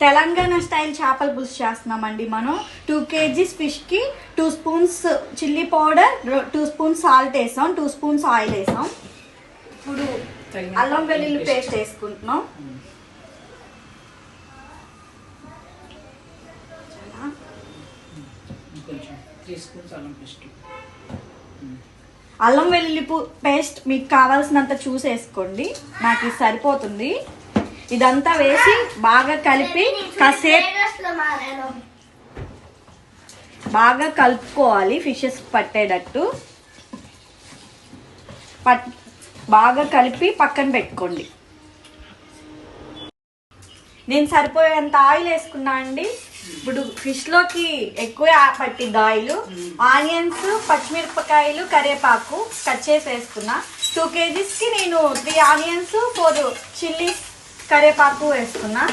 Telangana style చేపల పులుసు చేస్తున్నామండి. మనం 2 kgs ఫిష్కి 2 spoons chilli powder, 2 spoons salt వేసాం, 2 స్పూన్స్ ఆయిల్ వేసాం. ఇప్పుడు అల్లం వెల్లుల్లి పేస్ట్ వేసుకుంటున్నాం. అల్లం వెల్లుల్లి పేస్ట్ మీకు కావాల్సినంత చూసి వేసుకోండి, నాకు ఇది సరిపోతుంది. ఇదంతా వేసి బాగా కలిపి కాసేపు బాగా కలుపుకోవాలి. ఫిషెస్ పట్టేటట్టు బాగా కలిపి పక్కన పెట్టుకోండి. నేను సరిపోయేంత ఆయిల్ వేసుకున్నా అండి. ఇప్పుడు ఫిష్లోకి ఎక్కువ పట్టింది ఆయిల్. ఆనియన్స్, పచ్చిమిరపకాయలు, కరివేపాకు కట్ చేసి వేసుకున్నా. 2 kgsకి నేను 3 ఆనియన్స్, 4 చిల్లీస్, కరివేపాకు వేసుకున్నా.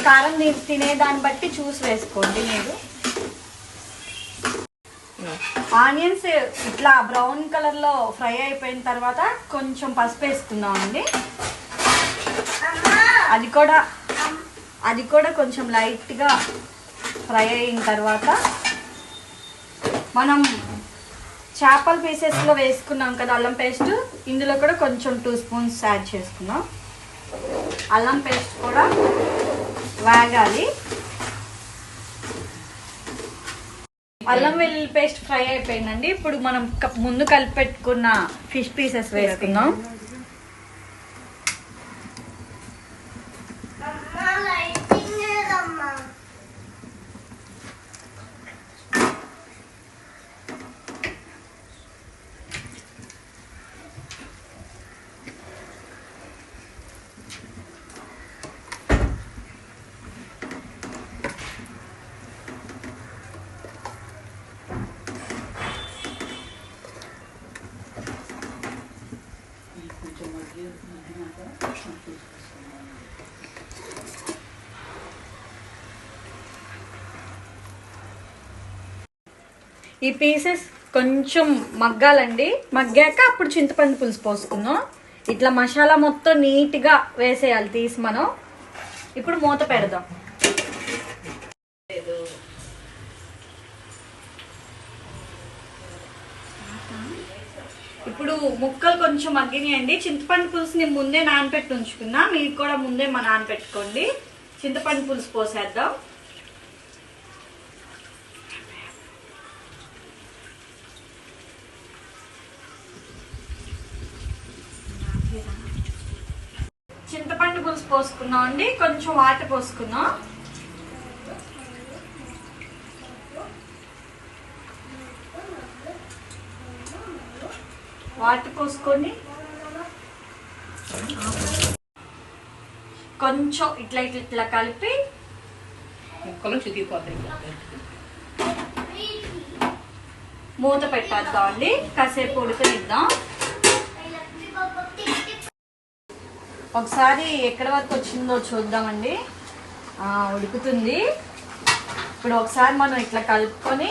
కారం మీరు తినేదాన్ని బట్టి చూసి వేసుకోండి. మీరు ఆనియన్స్ ఇట్లా బ్రౌన్ కలర్లో ఫ్రై అయిపోయిన తర్వాత కొంచెం పసుపు వేసుకున్నామండి. అది కూడా కొంచెం లైట్గా ఫ్రై అయిన తర్వాత మనం చేపల పీసెస్లో వేసుకున్నాం కదా అల్లం పేస్ట్, ఇందులో కూడా కొంచెం 2 స్పూన్స్ యాడ్ చేసుకున్నాం. అల్లం పేస్ట్ కూడా వేగాలి. అల్లం వెల్లుల్లి పేస్ట్ ఫ్రై అయిపోయిందండి. ఇప్పుడు మనం ముందు కలిపి పెట్టుకున్న ఫిష్ పీసెస్ వేసుకుందాం. ఈ పీసెస్ కొంచెం మగ్గాలండి. మగ్గాక అప్పుడు చింతపండు పులుసు పోసుకుందాం. ఇట్లా మసాలా మొత్తం నీట్గా వేసేయాలి తీసి మనం. ఇప్పుడు మూత పెడదాం. ఇప్పుడు ముక్కలు కొంచెం మగ్గినాయండి. చింతపండు పులుసుని ముందే నానబెట్టి ఉంచుకున్నా, మీరు కూడా ముందే నానబెట్టుకోండి. చింతపండు పులుసు పోసేద్దాం. చింతపండు పులుసు పోసుకున్నాం అండి. కొంచెం వాటర్ పోసుకున్నాం. వాటర్ పోసుకొని కొంచెం ఇట్లా ఇట్లా ఇట్లా కలిపి మూత పెట్టేద్దాం అండి. కాసేపు ఉడకనిద్దాం. ఒకసారి ఎక్కడి వరకు వచ్చిందో చూద్దామండి. ఉడుకుతుంది. ఇప్పుడు ఒకసారి మనం ఇట్లా కలుపుకొని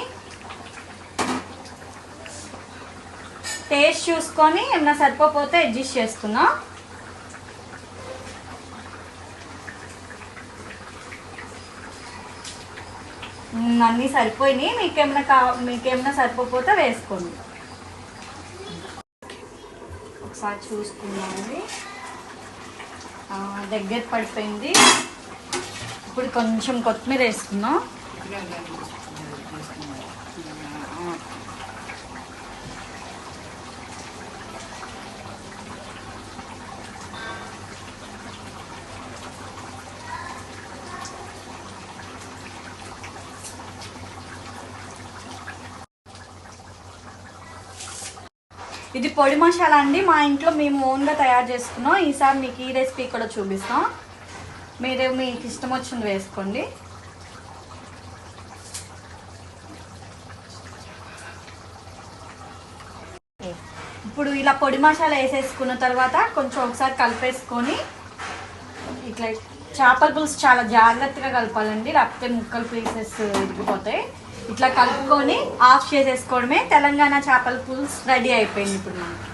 టేస్ట్ చూసుకొని ఏమన్నా సరిపోతే అడ్జస్ట్ చేసుకుందాం. అన్నీ సరిపోయినాయి. మీకేమన్నా సరిపోతే వేసుకోండి. ఒకసారి చూసుకుందామండి. దగ్గర పడిపోయింది. ఇప్పుడు కొంచెం కొత్తిమీర వేసుకుందాం. ఇది పొడి మసాలా అండి. మా ఇంట్లో మేము ఓన్గా తయారు చేసుకున్నాం. ఈసారి మీకు ఈ రెసిపీ కూడా చూపిస్తాం. మీరు మీకు ఇష్టం వచ్చింది వేసుకోండి. ఇప్పుడు ఇలా పొడి మసాలా వేసేసుకున్న తర్వాత కొంచెం ఒకసారి కలిపేసుకొని ఇట్లా చేపల పులుసు చాలా జాగ్రత్తగా కలపాలండి, లేకపోతే ముక్కలు పీసెస్ ఇరిగిపోతాయి. ఇట్లా కలుపుకొని ఆఫ్ చేసేసుకోవడమే. తెలంగాణ చేపల పులుసు రెడీ అయిపోయింది ఇప్పుడు మనకి.